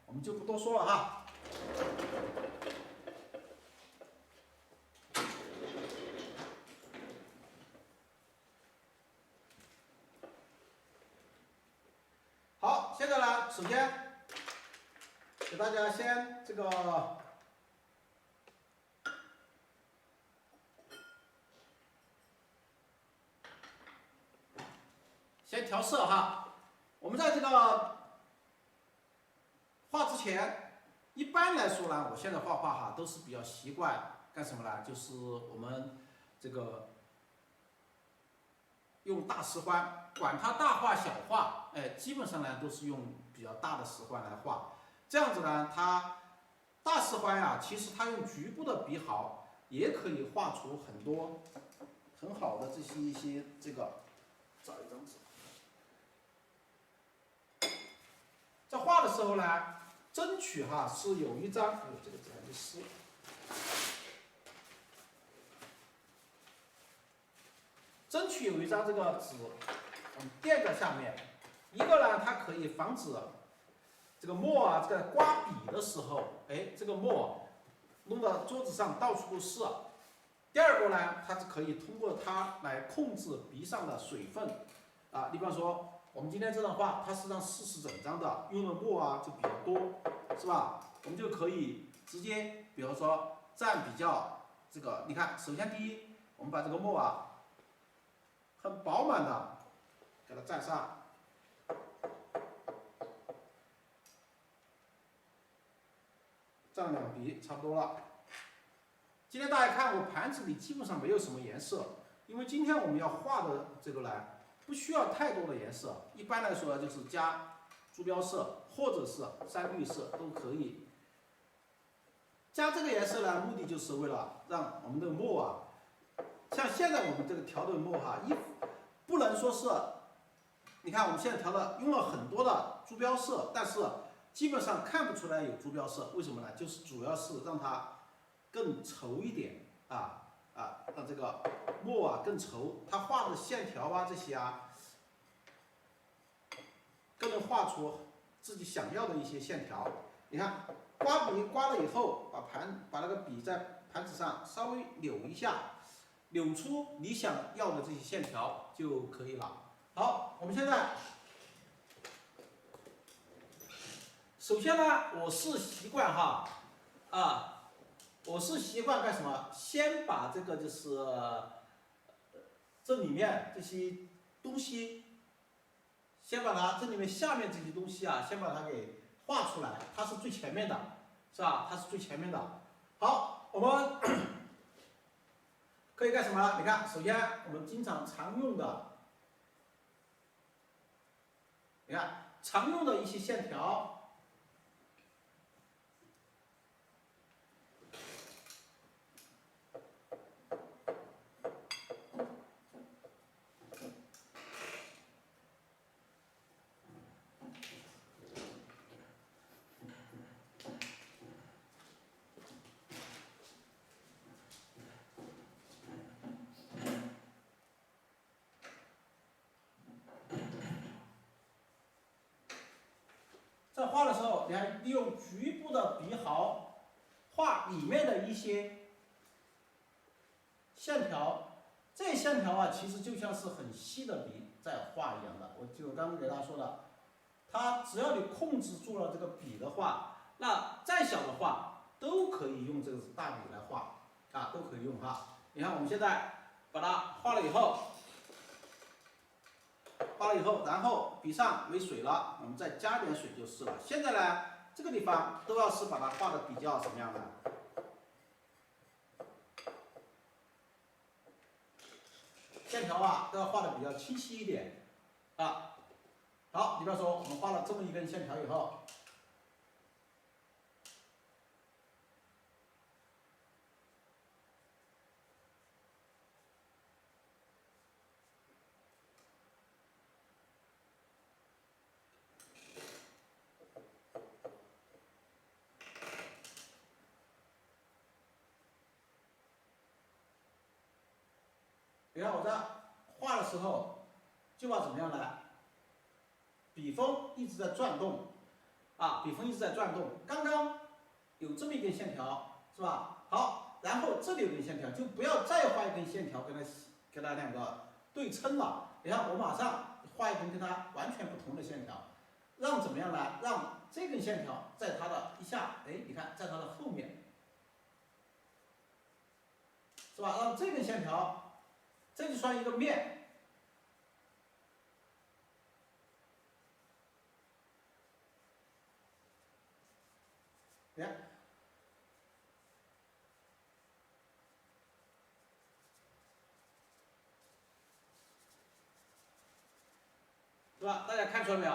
我们就不多说了哈。好，现在呢，首先给大家先这个先调色哈。我们在这个画之前，一般来说呢，我现在画画哈都是比较习惯干什么呢？就是我们这个用大石灰，管它大画小画，哎，基本上呢都是用比较大的石灰来画。这样子呢，它大石灰啊，其实它用局部的笔毫也可以画出很多很好的一些这个，找一张纸。在画的时候呢，争取哈是有一张，这个纸还没湿，争取有一张这个纸，垫在下面。一个呢，它可以防止这个墨啊，这个刮笔的时候，哎，这个墨弄到桌子上到处都是。第二个呢，它是可以通过它来控制笔上的水分啊。你比方说，我们今天这张画，它实际上40整张的，用的墨啊就比较多，是吧？我们就可以直接，比如说蘸比较这个，你看，首先第一，我们把这个墨啊，很饱满的给它蘸上。蘸2笔差不多了。今天大家看我盘子里基本上没有什么颜色，因为今天我们要画的这个呢，不需要太多的颜色。一般来说就是加朱标色或者是山绿色都可以。加这个颜色呢，目的就是为了让我们的墨啊，像现在我们这个调的墨哈，不能说是，你看我们现在调的用了很多的朱标色，但是基本上看不出来有朱标色，为什么呢？就是主要是让它更稠一点让这个墨啊更稠，它画的线条啊这些啊，更能画出自己想要的一些线条。你看，刮笔刮了以后，把那个笔在盘子上稍微扭一下，扭出你想要的这些线条就可以了。好，我们现在。首先呢，我是习惯我是习惯干什么？先把这个就是这里面这些东西，先把它这里面下面这些东西啊，先把它给画出来，它是最前面的，是吧？它是最前面的。好，我们可以干什么？你看，首先我们常用的，你看常用的一些线条。在画的时候，你还利用局部的笔毫画里面的一些线条。这些线条啊，其实就像是很细的笔在画一样的。我就刚刚给大家说的，它只要你控制住了这个笔的话，那再小的画都可以用这个大笔来画啊，都可以用哈。你看我们现在把它画了以后。然后笔上没水了，我们再加点水就是了。现在呢，这个地方都要是把它画的比较什么样的？线条啊，都要画的比较清晰一点啊。好，你比方说我们画了这么一根线条以后，你看我在画的时候，就要怎么样呢？笔锋一直在转动，啊，笔锋一直在转动。刚刚有这么一根线条，是吧？好，然后这里有根线条，就不要再画一根线条跟它两个对称了。你看，我马上画一根跟它完全不同的线条，让怎么样呢？让这根线条在它的一下，哎，你看，在它的后面，是吧？让这根线条，这就算一个面。你看，是吧？大家看出来没有？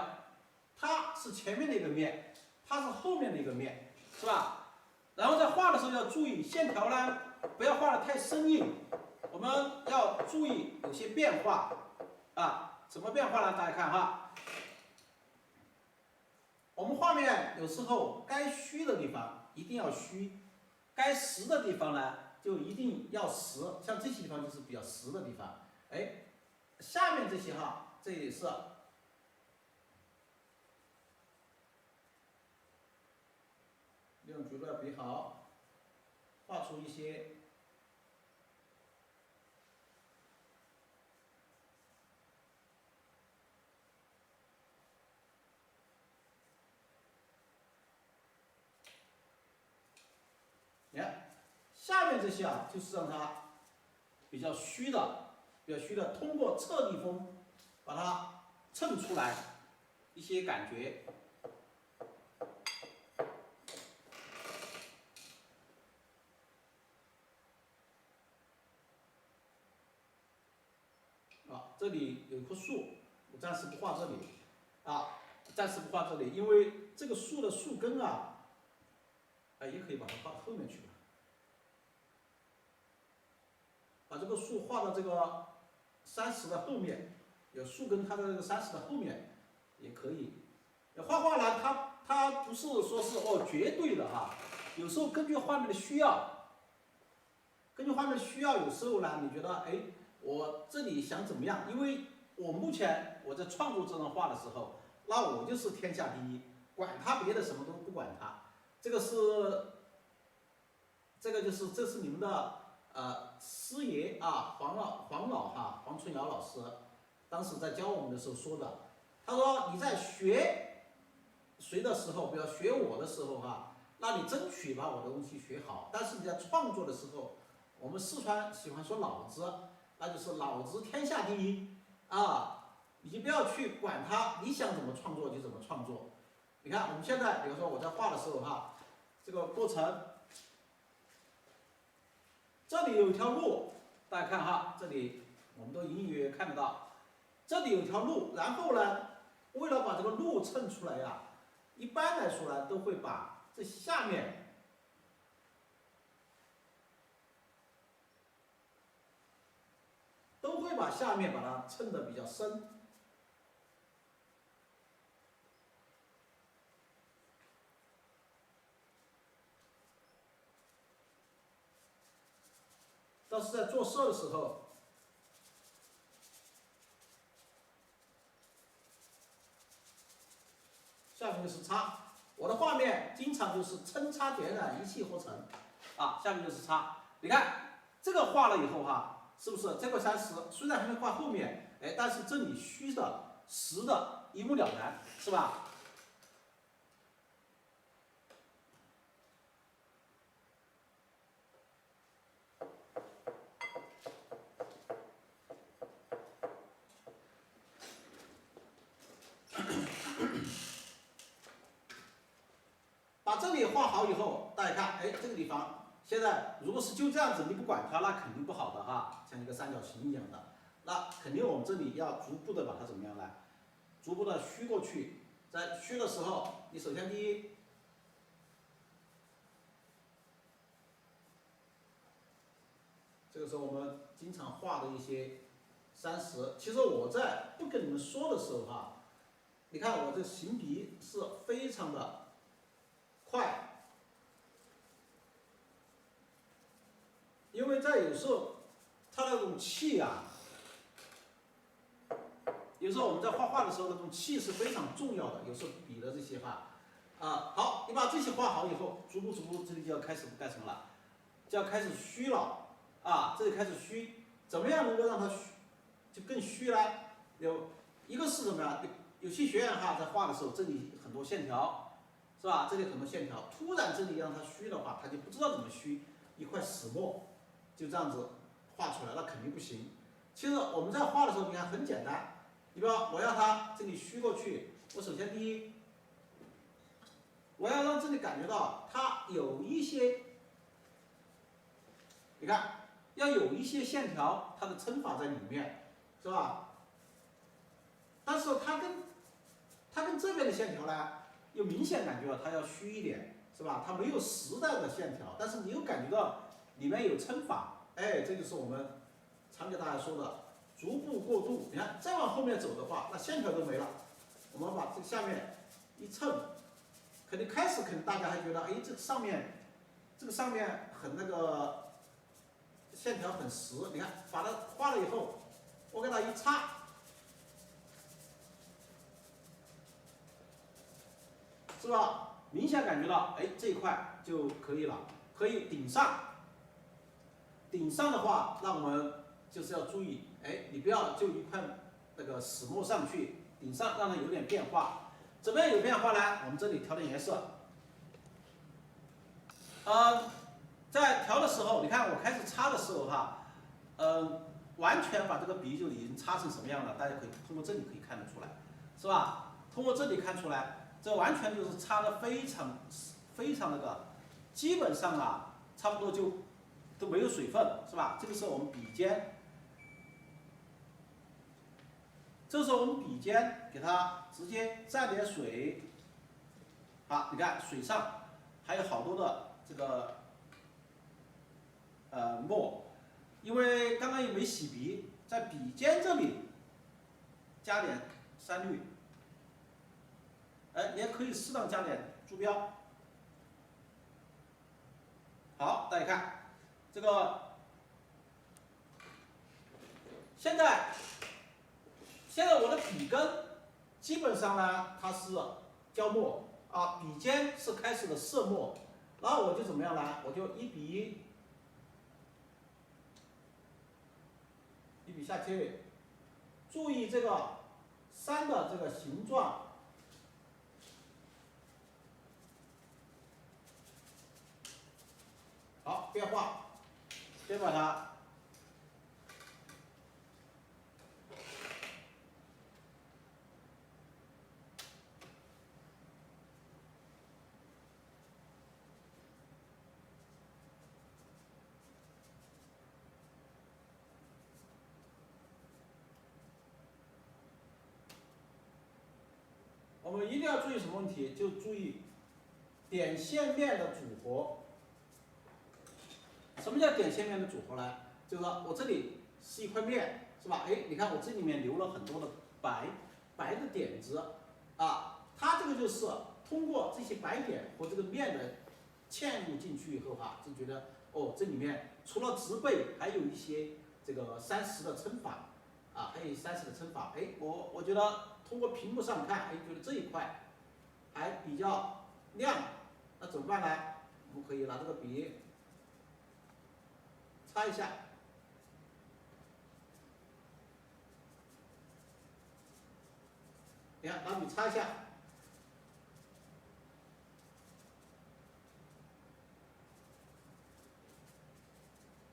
它是前面的一个面，它是后面的一个面，是吧？然后在画的时候要注意线条呢，不要画的太生硬，我们要注意有些变化啊。怎么变化呢？大家看哈，我们画面有时候该虚的地方一定要虚，该实的地方呢就一定要实。像这些地方就是比较实的地方，哎，下面这些哈，这也是。利用橘色笔好，画出一些你看下面这些啊，就是让它比较虚的，通过侧地风把它衬出来一些感觉。啊，这里有一棵树，我暂时不画这里，啊，暂时不画这里，因为这个树的树根啊，也可以把它画到后面去吧。把这个树画到这个30的后面，有树根，它的这个30的后面也可以。画画呢，它不是说是绝对的哈，有时候根据画面的需要，有时候呢，你觉得哎，我这里想怎么样？因为我目前我在创作这张画的时候，那我就是天下第一，管他别的什么都不管他。这个就是这是你们的师爷啊，黄春瑶老师，当时在教我们的时候说的。他说你在学谁的时候，比如学我的时候哈，那你争取把我的东西学好。但是你在创作的时候，我们四川喜欢说老子，那就是老子天下第一啊！你不要去管他，你想怎么创作就怎么创作。你看我们现在，比如说我在画的时候哈，这个过程，这里有一条路，大家看哈，这里我们都隐隐约约看得到，这里有条路，然后呢，为了把这个路衬出来呀，一般来说呢，都会把这下面把它衬得比较深。但是在做色的时候，下面就是擦。我的画面经常就是抻擦点染一气呵成，啊，下面就是擦。你看这个画了以后哈，是不是这个30虽然还没画后面，哎，但是这里虚的实的一目了然，是吧？把这里画好以后，大家看，哎，这个地方现在如果是就这样子，你不管它，那肯定不好的哈，像一个三角形一样的，那肯定我们这里要逐步的把它怎么样呢？逐步的虚过去。在虚的时候，你首先第一，这个是我们经常画的一些30。其实我在不跟你们说的时候哈，你看我这行笔是非常的快，因为在有时候它那种气啊，有时候我们在画画的时候那种气是非常重要的。有时候笔的这些哈，好，你把这些画好以后，逐步这里就要开始干什么了？就要开始虚了这里开始虚，怎么样能够让它虚就更虚呢？有一个是什么呀？有些学员在画的时候，这里很多线条，是吧？这里很多线条，突然这里让它虚的话，他就不知道怎么虚，一块死墨就这样子画出来，那肯定不行。其实我们在画的时候，你看很简单，你比方我要它这里虚过去，我首先第一，我要让这里感觉到它有一些，你看要有一些线条，它的称法在里面，是吧？但是它跟这边的线条呢，又明显感觉到它要虚一点，是吧？它没有实在的线条，但是你又感觉到里面有称法，这就是我们常给大家说的逐步过渡。你看再往后面走的话，那线条都没了。我们把这个下面一称，肯定大家还觉得，这个上面很那个线条很实。你看把它画了以后，我给它一擦。是吧？明显感觉到，这一块就可以了，可以顶上。顶上的话，那我们就是要注意，你不要就一块那个死墨上去，顶上让它有点变化。怎么样有变化呢？我们这里调点颜色。在调的时候，你看我开始擦的时候完全把这个笔就已经擦成什么样了，大家可以通过这里可以看得出来，是吧？通过这里看出来。这完全就是擦的非常那个，基本上差不多就都没有水分，是吧？这个时候我们笔尖，这时候我们笔尖给它直接蘸点水，好，你看水上还有好多的这个墨，因为刚刚也没洗笔，在笔尖这里加点山绿。你也可以适当加点朱标。好，大家看这个，现在我的笔根基本上呢，它是胶墨笔尖是开始的色墨，然后我就怎么样呢？我就一笔下去，注意这个山的这个形状。好，变化，先把它我们一定要注意什么问题？就注意点线面的组合。什么叫点线面的组合呢？就是说我这里是一块面，是吧？你看我这里面留了很多的白的点子它这个就是通过这些白点和这个面的嵌入进去以后就觉得这里面除了植被，还有一些这个山石的称法还有山石的称法。我觉得通过屏幕上看，觉得这一块还比较亮，那怎么办呢？我们可以拿这个笔擦一下，你看拿笔擦一下，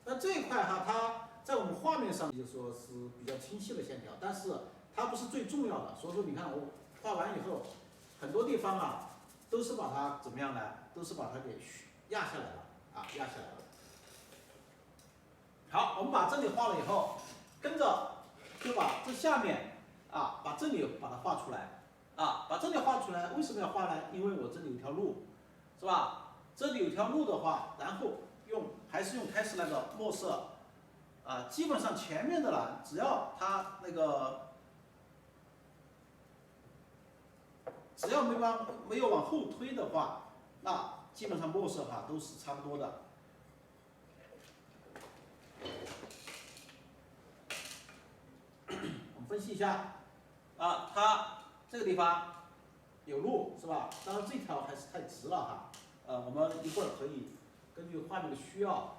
那这一块它在我们画面上就说是比较清晰的线条，但是它不是最重要的。所以说你看我画完以后，很多地方都是把它怎么样呢？都是把它给压下来了压下来了。好，我们把这里画了以后，跟着就把这下面把这里把它画出来把这里画出来。为什么要画呢？因为我这里有条路，是吧？这里有条路的话，然后还是用开始那个墨色基本上前面的了，只要它那个只要没有往后推的话，那基本上墨色都是差不多的。我们分析一下它这个地方有路是吧？当然这条还是太直了哈。我们一会儿可以根据画面的需要。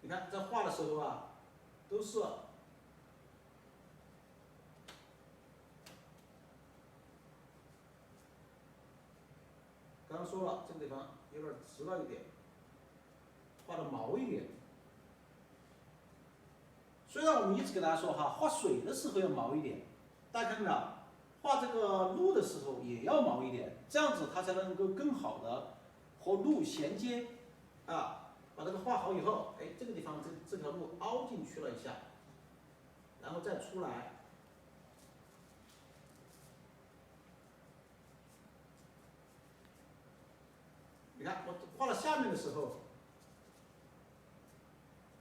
你看在画的时候啊，都是刚刚说了，这个地方有点直了一点，画的毛一点。虽然我们一直给大家说哈，画水的时候要毛一点，大家看到没有？画这个路的时候也要毛一点，这样子它才能够更好的和路衔接啊。把这个画好以后，哎，这个地方这条路凹进去了一下，然后再出来。你看我画到下面的时候，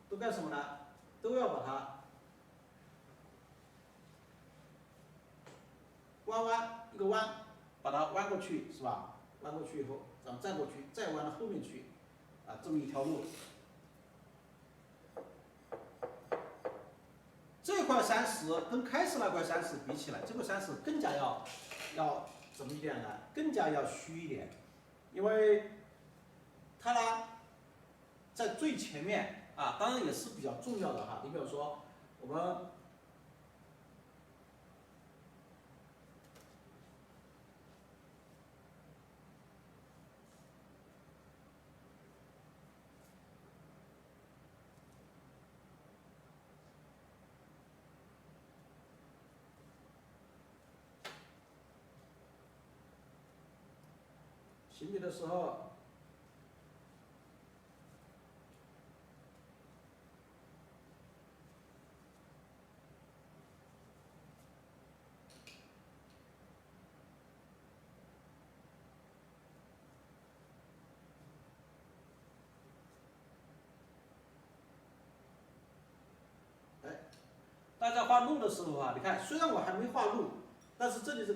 都干什么呢？都要把它弯一个弯，把它弯过去是吧？弯过去以后，然后再过去，再弯到后面去，啊，这么一条路。这块山石跟开始那块山石比起来，这块山石更加要怎么一点呢？更加要虚一点，因为它呢在最前面啊，当然也是比较重要的哈。你比如说我们行笔的时候。大家画路的时候啊，你看，虽然我还没画路，但是这里这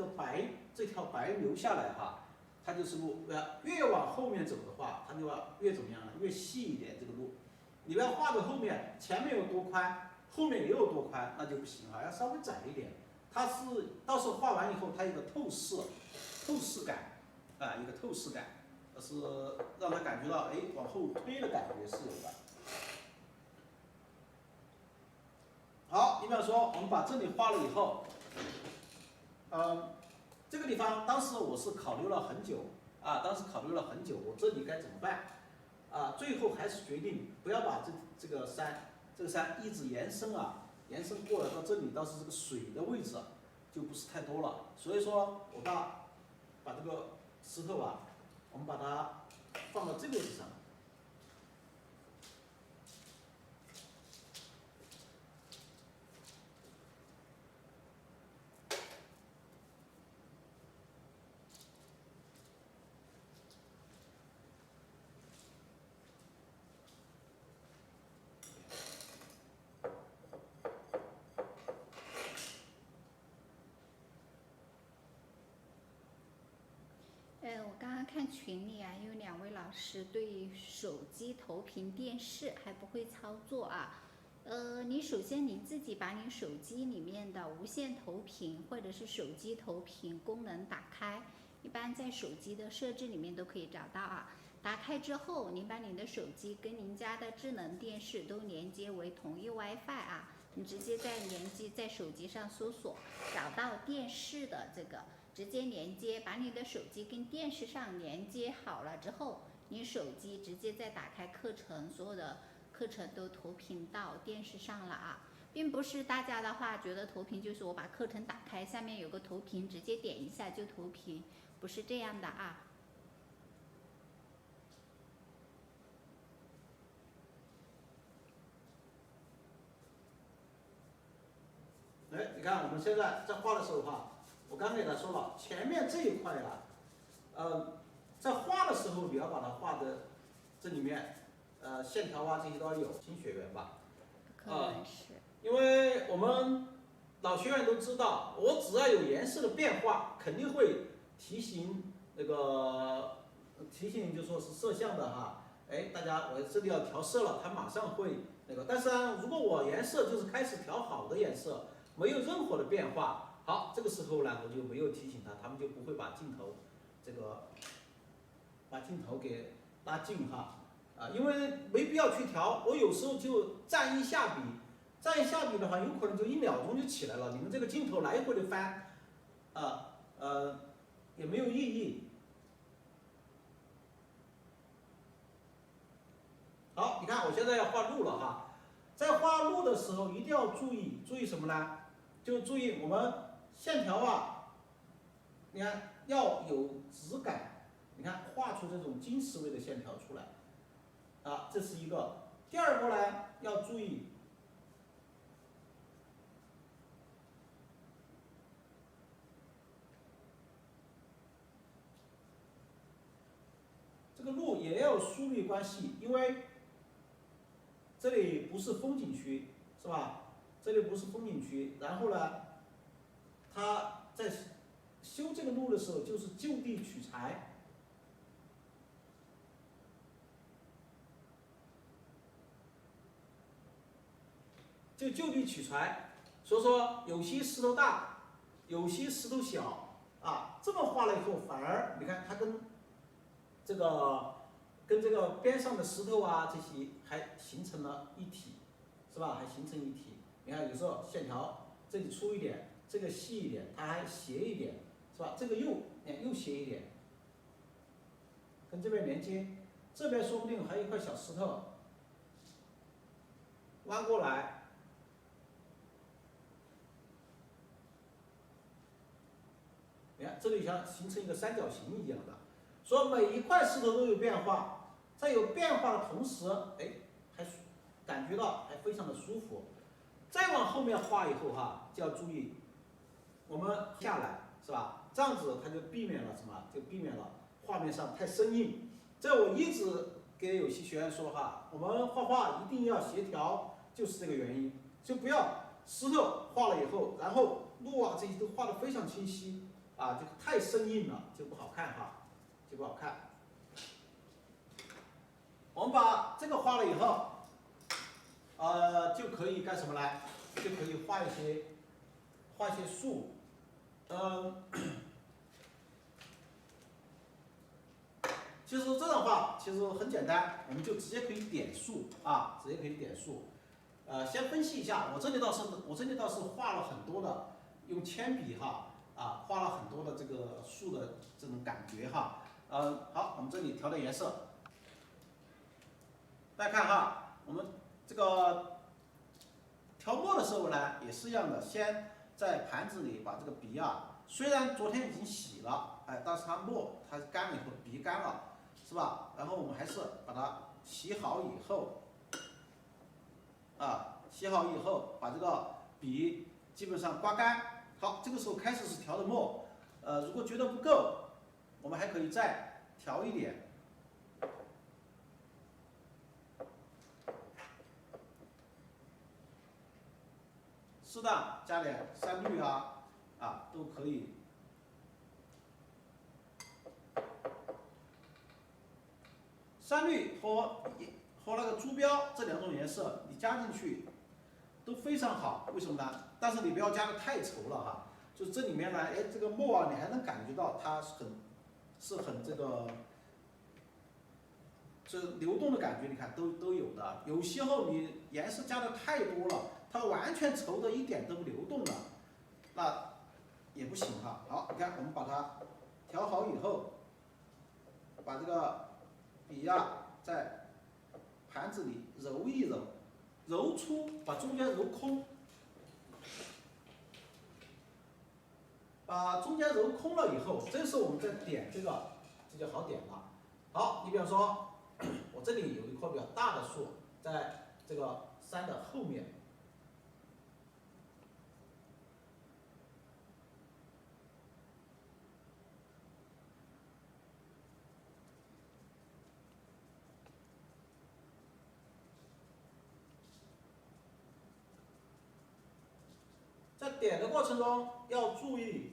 条白留下来哈，它就是路。越往后面走的话，它就要越怎么样呢？越细一点这个路。你要画的后面，前面有多宽，后面也有多宽，那就不行啊，要稍微窄一点。它是到时候画完以后，它有个透视感啊，一个透视感，是让它感觉到哎往后推的感觉是有的。好，你比方说，我们把这里画了以后，这个地方当时我是考虑了很久啊，我这里该怎么办啊？最后还是决定不要把这个山一直延伸延伸过来到这里，倒是这个水的位置就不是太多了。所以说我把这个石头我们把它放到这个位置上。我刚刚看群里有2位老师对手机投屏电视还不会操作啊。你首先你自己把你手机里面的无线投屏或者是手机投屏功能打开，一般在手机的设置里面都可以找到啊。打开之后，您把你的手机跟您家的智能电视都连接为同一 WiFi 啊，你直接在手机上搜索，找到电视的这个。直接连接，把你的手机跟电视上连接好了之后，你手机直接再打开课程，所有的课程都投屏到电视上了啊，并不是大家的话觉得投屏就是我把课程打开，下面有个投屏，直接点一下就投屏，不是这样的啊。哎，你看我们现在在画的时候我刚给他说了，前面这一块在画的时候你要把它画的这里面，线条这些都要有，新学员吧。可能是。因为我们老学员都知道，我只要有颜色的变化，肯定会提醒那个提醒，就说是摄像的哈，哎，大家我这里要调色了，它马上会那个。但是呢，如果我颜色就是开始调好的颜色，没有任何的变化，好，这个时候呢，我就没有提醒他们就不会把镜头给拉近哈。因为没必要去调，我有时候就蘸一下笔，蘸一下笔的话，有可能就1秒钟就起来了。你们这个镜头来回的翻，也没有意义。好，你看我现在要画鹿了哈，在画鹿的时候一定要注意什么呢？就注意我们线条啊，你看要有质感，你看画出这种金丝味的线条出来。这是一个。第二个呢，要注意这个路也要有疏密关系，因为这里不是风景区，是吧？这里不是风景区，然后呢，他在修这个路的时候就是就地取材。就地取材，所以说有些石头大，有些石头小这么画了以后，反而你看它跟这个边上的石头这些还形成了一体，是吧？还形成一体。你看有时候线条这里粗一点，这个细一点，它还斜一点，是吧？这个又斜一点，跟这边连接，这边说不定还有一块小石头弯过来。你看，这里像形成一个三角形一样的，所以每一块石头都有变化，在有变化的同时，还感觉到还非常的舒服。再往后面画以后就要注意，我们下来是吧？这样子它就避免了什么？就避免了画面上太生硬。这我一直给有些学员说我们画画一定要协调，就是这个原因，就不要石头画了以后，然后路这些都画得非常清晰。就太生硬了，就不好看就不好看。我们把这个画了以后，就可以干什么呢？就可以画一些树，其实这种画其实很简单，我们就直接可以点树直接可以点树。先分析一下，我这里倒是画了很多的，用铅笔画了很多的这个树的这种感觉好，我们这里调的颜色，大家看我们这个调墨的时候呢，也是一样的，先在盘子里把这个笔虽然昨天已经洗了，但是它干了以后，笔干了，是吧？然后我们还是把它洗好以后，把这个笔基本上刮干。好，这个时候开始是调的墨，如果觉得不够，我们还可以再调一点。适当加点山绿都可以。山绿和那个朱标这2种颜色，你加进去都非常好。为什么呢？但是你不要加的太稠了就这里面呢，这个墨你还能感觉到它是很这个，这流动的感觉，你看都有的。有时候你颜色加的太多了，它完全稠的一点都不流动了，那也不行好，你看我们把它调好以后，把这个笔在盘子里揉一揉，揉出，把中间揉空。把中间揉空了以后，这时候我们再点这个，这就好点了。好，你比方说，我这里有一棵比较大的树，在这个山的后面。在点的过程中要注意，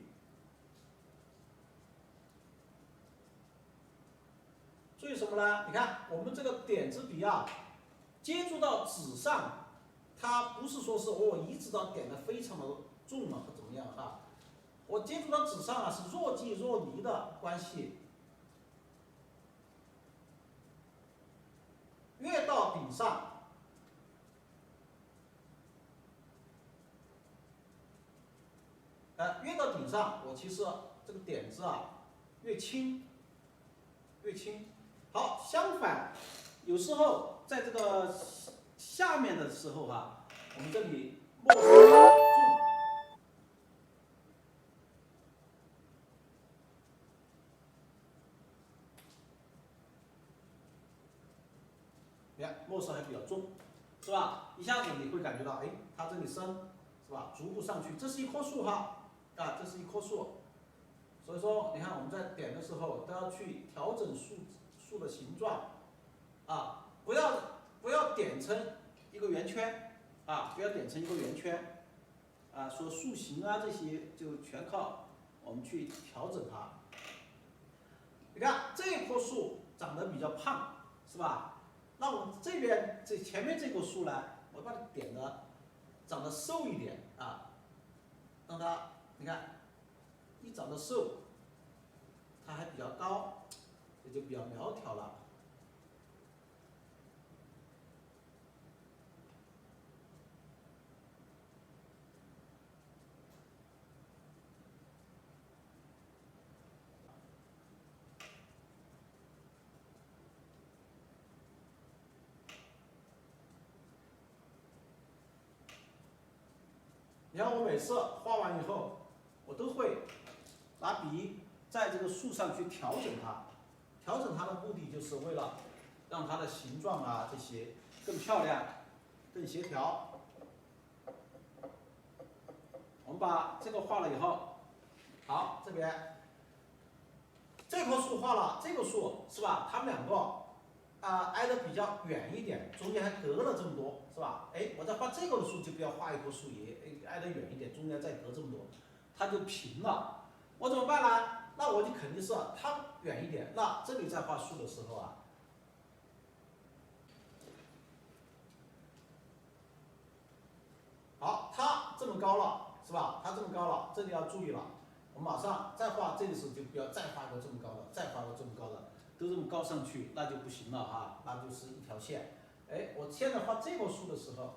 注意什么呢？你看我们这个点字笔啊，接触到纸上，它不是说是我一直到点的非常的重了或怎么样哈，我接触到纸上啊是若即若离的关系，越到顶上。越到顶上，我其实这个点子啊越轻，越轻。好，相反，有时候在这个下面的时候哈，我们这里墨色比较重，你看墨色还比较重，是吧？一下子你会感觉到，哎，它这里深，是吧？逐步上去，这是一棵树哈，这是一棵树。所以说，你看我们在点的时候都要去调整树的形状，不要点成一个圆圈，不要点成一个圆圈，说树形啊这些就全靠我们去调整它。你看这棵树长得比较胖，是吧？那我们这边前面这棵树呢，我把它点的长得瘦一点让它你看一长得瘦。它还比较高，也就比较苗条了。你看我每次画完以后，我都会拿笔在这个树上去调整它，调整它的目的就是为了让它的形状啊这些更漂亮、更协调。我们把这个画了以后，好，这边这棵树画了，这个树是吧？它们两个挨得比较远一点，中间还隔了这么多，是吧？哎，我再画这个的树就不要画一棵树也挨得远一点，中间再隔这么多，它就平了。我怎么办呢？那我就肯定是它远一点，那这里再画树的时候好，它这么高了，是吧？它这么高了，这里要注意了。我们马上再画这个时候就不要再画个这么高的，再画个这么高的，都这么高上去那就不行了那就是一条线。哎，我现在画这棵树的时候，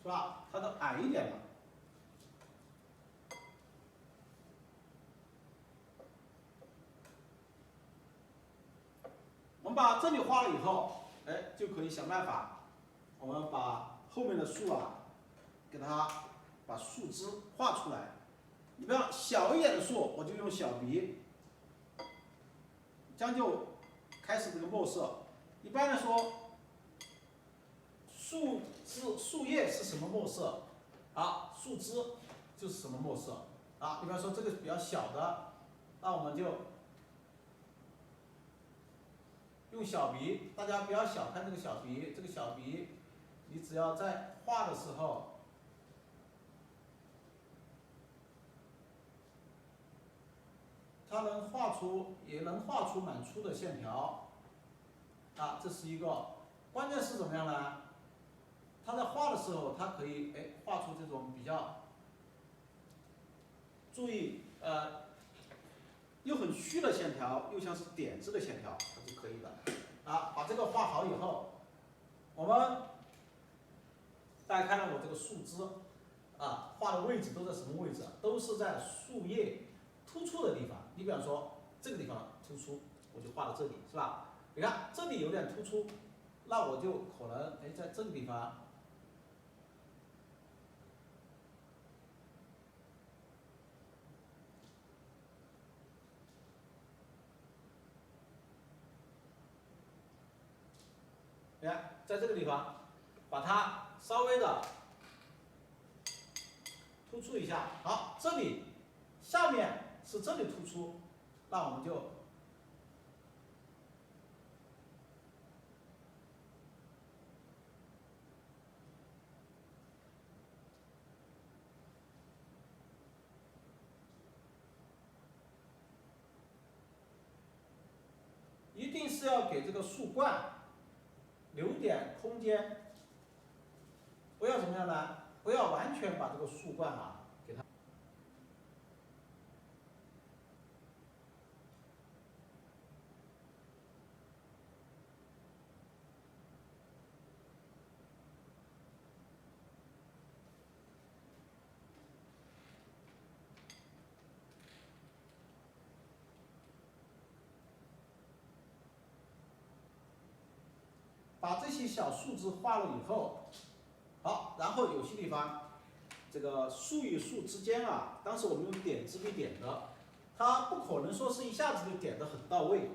是吧？它都矮一点了。我们把这里画了以后，哎，就可以想办法，我们把后面的树给它把树枝画出来。你不要小一点的树，我就用小笔，将就开始这个墨色。一般来说，树叶是什么墨色树枝就是什么墨色比方说这个比较小的，那我们就用小笔，大家不要小看这个小笔，这个小笔你只要在画的时候，它也能画出蛮粗的线条这是一个。关键是怎么样呢？它在画的时候，它可以画出这种比较注意又很虚的线条，又像是点字的线条，它是可以的把这个画好以后，我们大家看到我这个树枝画的位置都在什么位置都是在树叶突出的地方。你比方说这个地方突出，我就画到这里，是吧？你看这里有点突出，那我就可能在这个地方。你看，在这个地方，把它稍微的突出一下。好，这里下面是这里突出，那我们就是要给这个树冠留点空间，不要怎么样呢？不要完全把这个树冠给它。把这些小树枝画了以后，好，然后有些地方，这个树与树之间当时我们用点支笔点的，它不可能说是一下子就点得很到位，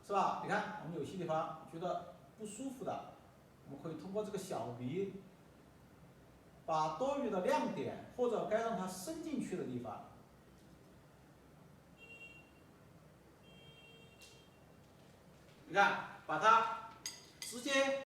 是吧？你看我们有些地方觉得不舒服的，我们可以通过这个小笔，把多余的亮点或者该让它伸进去的地方，你看把它直接